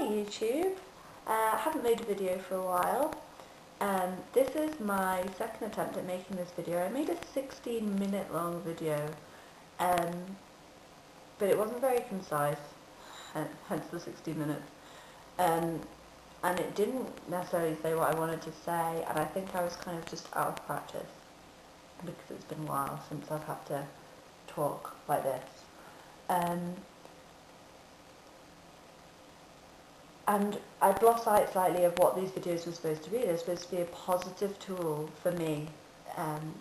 Hi YouTube, I haven't made a video for a while. This is my second attempt at making this video. I made a 16-minute long video, but it wasn't very concise, hence the 16 minutes. And it didn't necessarily say what I wanted to say, and I think I was kind of just out of practice, because it's been a while since I've had to talk like this. And I'd lost sight slightly of what these videos were supposed to be. They're supposed to be a positive tool for me, and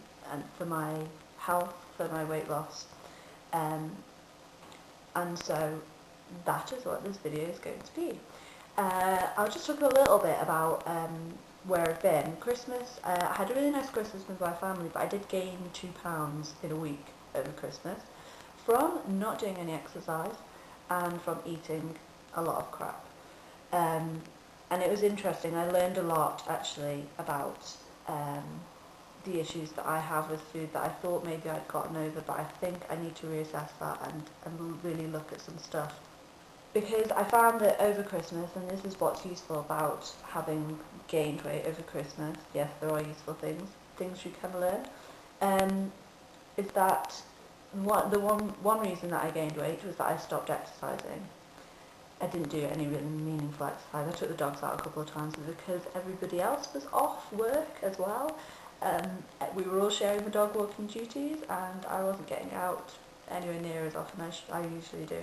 for my health, for my weight loss. And so that is what this video is going to be. I'll just talk a little bit about where I've been. Christmas, I had a really nice Christmas with my family, but I did gain 2 pounds in a week over Christmas from not doing any exercise and from eating a lot of crap. And it was interesting. I learned a lot actually about the issues that I have with food that I thought maybe I'd gotten over, but I think I need to reassess that and really look at some stuff. Because I found that over Christmas, and this is what's useful about having gained weight over Christmas, yes, there are useful things you can learn, is that one reason that I gained weight was that I stopped exercising. I didn't do any really meaningful exercise. I took the dogs out a couple of times because everybody else was off work as well. We were all sharing the dog walking duties, and I wasn't getting out anywhere near as often as I usually do.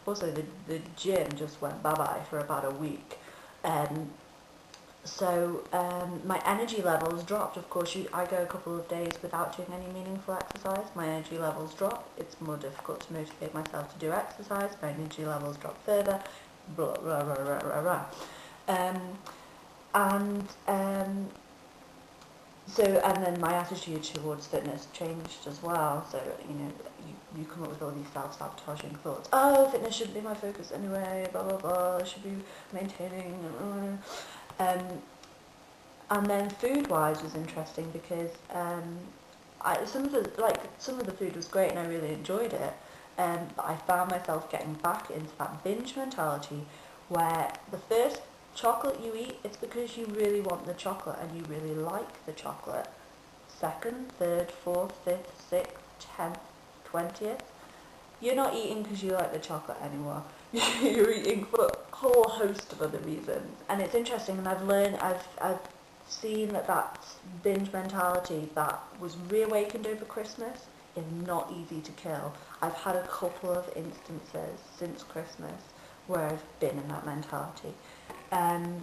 Also, the gym just went bye-bye for about a week. So my energy levels dropped. Of course, I go a couple of days without doing any meaningful exercise. My energy levels drop. It's more difficult to motivate myself to do exercise. My energy levels drop further. Blah, blah, blah, blah, blah, blah. And then my attitude towards fitness changed as well. So, you come up with all these self-sabotaging thoughts. Oh, fitness shouldn't be my focus anyway, blah, blah, blah. I should be maintaining. And then food-wise was interesting because some of the food was great and I really enjoyed it. But I found myself getting back into that binge mentality where the first chocolate you eat, it's because you really want the chocolate and you really like the chocolate. Second, third, fourth, fifth, sixth, 10th, 20th, you're not eating because you like the chocolate anymore. You're eating for a whole host of other reasons. And it's interesting, and I've seen that binge mentality that was reawakened over Christmas is not easy to kill. I've had a couple of instances since Christmas where I've been in that mentality. And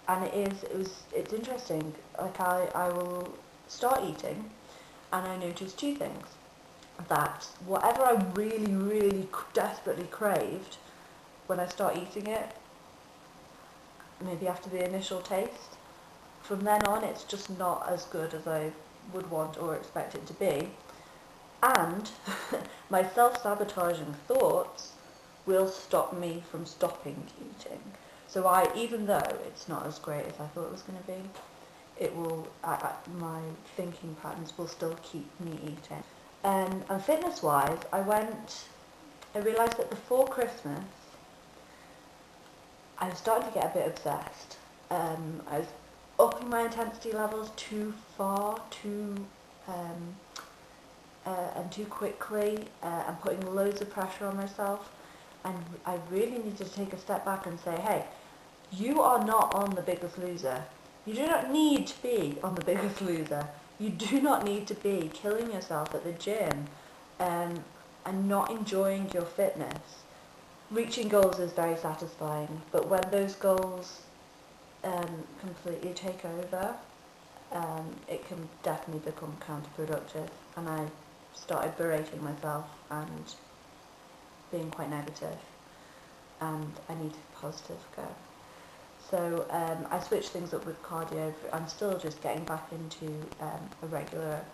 it's interesting. Like I will start eating, and I notice two things. That whatever I really, really desperately craved, when I start eating it, maybe after the initial taste, from then on it's just not as good as I would want or expect it to be. And my self-sabotaging thoughts will stop me from stopping eating. So even though it's not as great as I thought it was going to be, it will, my thinking patterns will still keep me eating. And fitness-wise, I realised that before Christmas, I was starting to get a bit obsessed. I was upping my intensity levels too far, and too quickly, and putting loads of pressure on myself. And I really needed to take a step back and say, hey, you are not on The Biggest Loser. You do not need to be on The Biggest Loser. You do not need to be killing yourself at the gym and not enjoying your fitness. Reaching goals is very satisfying, but when those goals completely take over, it can definitely become counterproductive. And I started berating myself and being quite negative, and I needed a positive go. So I switched things up with cardio. I'm still just getting back into a regular,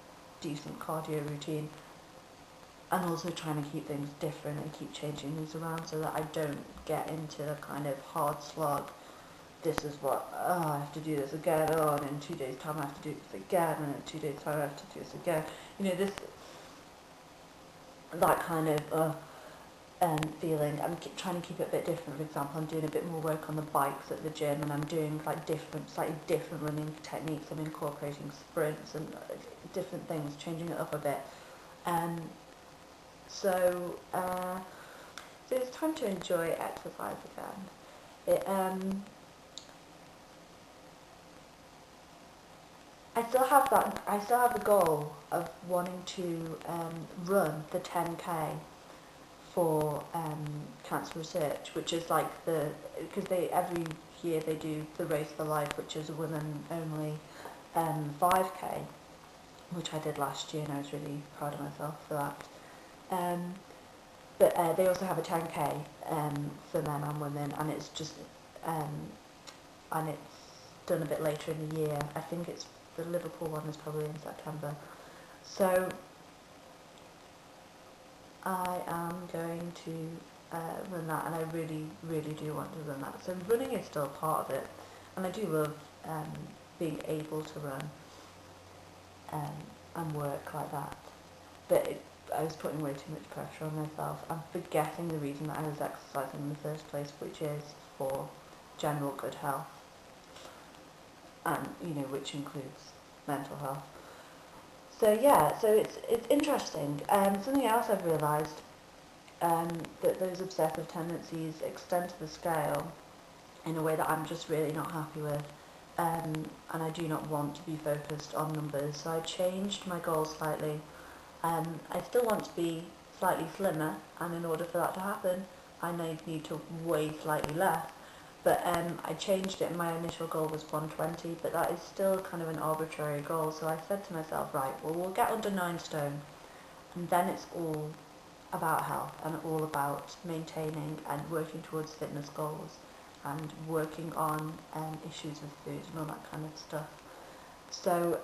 decent cardio routine, and also trying to keep things different and keep changing things around so that I don't get into a kind of hard slog. This is what, I have to do this again, and in 2 days time I have to do this again, and in 2 days time I have to do this again. That kind of, feeling. I'm trying to keep it a bit different. For example, I'm doing a bit more work on the bikes at the gym, and I'm doing like slightly different running techniques. I'm incorporating sprints and different things, changing it up a bit. So it's time to enjoy exercise again. I still have the goal of wanting to run the 10k for Cancer Research, which is like because every year they do the Race for Life, which is a women only 5k, which I did last year, and I was really proud of myself for that. But they also have a 10k for men and women, and it's just and it's done a bit later in the year. I think it's the Liverpool one is probably in September. So I am going to run that, and I really, really do want to run that. So running is still part of it, and I do love being able to run and work like that. But I was putting way too much pressure on myself. I'm forgetting the reason that I was exercising in the first place, which is for general good health, and which includes mental health. So yeah, so it's interesting. Something else I've realised, that those obsessive tendencies extend to the scale in a way that I'm just really not happy with, and I do not want to be focused on numbers. So I changed my goal slightly. I still want to be slightly slimmer, and in order for that to happen, I need to weigh slightly less. But I changed it, and my initial goal was 120, but that is still kind of an arbitrary goal. So I said to myself, right, well, we'll get under 9 stone, and then it's all about health and all about maintaining and working towards fitness goals and working on issues with food and all that kind of stuff. So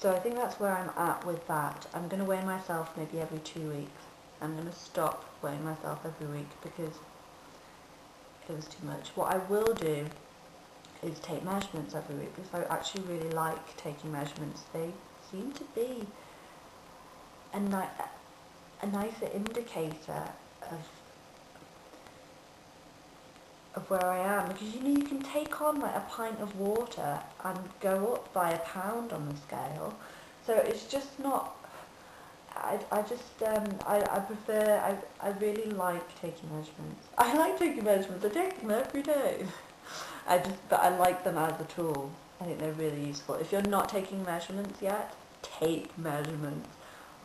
I think that's where I'm at with that. I'm going to weigh myself maybe every 2 weeks. I'm going to stop weighing myself every week because it was too much. What I will do is take measurements every week, because I actually really like taking measurements. They seem to be a nicer indicator of where I am, because you can take on like a pint of water and go up by a pound on the scale. So it's just not. I prefer. I really like taking measurements. I like taking measurements. I take them every day. But I like them as a tool. I think they're really useful. If you're not taking measurements yet, take measurements.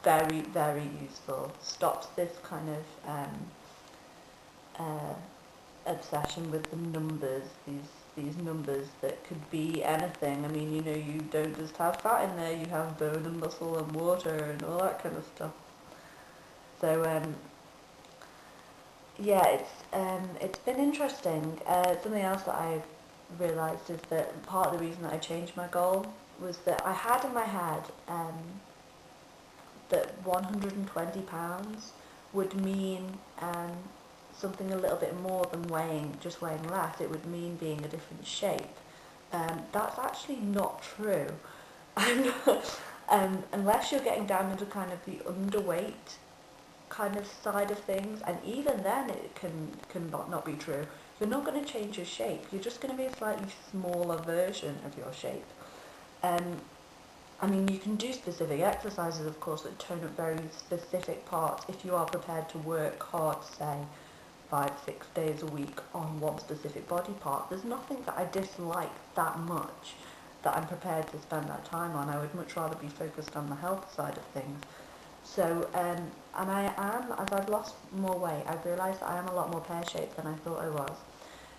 Very, very useful. Stops this kind of obsession with the numbers. These numbers that could be anything. I mean, you don't just have fat in there. You have bone and muscle and water and all that kind of stuff. So yeah, it's been interesting. Something else that I realised is that part of the reason that I changed my goal was that I had in my head that 120 pounds would mean something a little bit more than just weighing less. It would mean being a different shape. That's actually not true. Unless you're getting down into kind of the underweight kind of side of things, and even then it can not be true. You're not going to change your shape. You're just going to be a slightly smaller version of your shape. I mean, you can do specific exercises, of course, that tone up very specific parts if you are prepared to work hard, say, 5-6 days a week on one specific body part. There's nothing that I dislike that much that I'm prepared to spend that time on. I would much rather be focused on the health side of things. So, and I am, as I've lost more weight, I've realised that I am a lot more pear-shaped than I thought I was.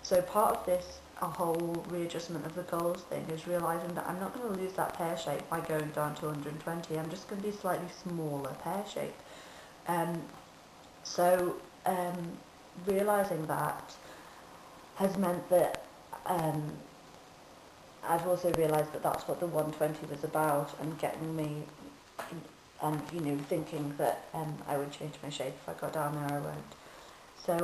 So part of this whole readjustment of the goals thing is realising that I'm not going to lose that pear shape by going down to 120. I'm just going to be slightly smaller pear shape. So realising that has meant that I've also realised that that's what the 120 was about, and getting me, and thinking that I would change my shape if I got down there. I won't. So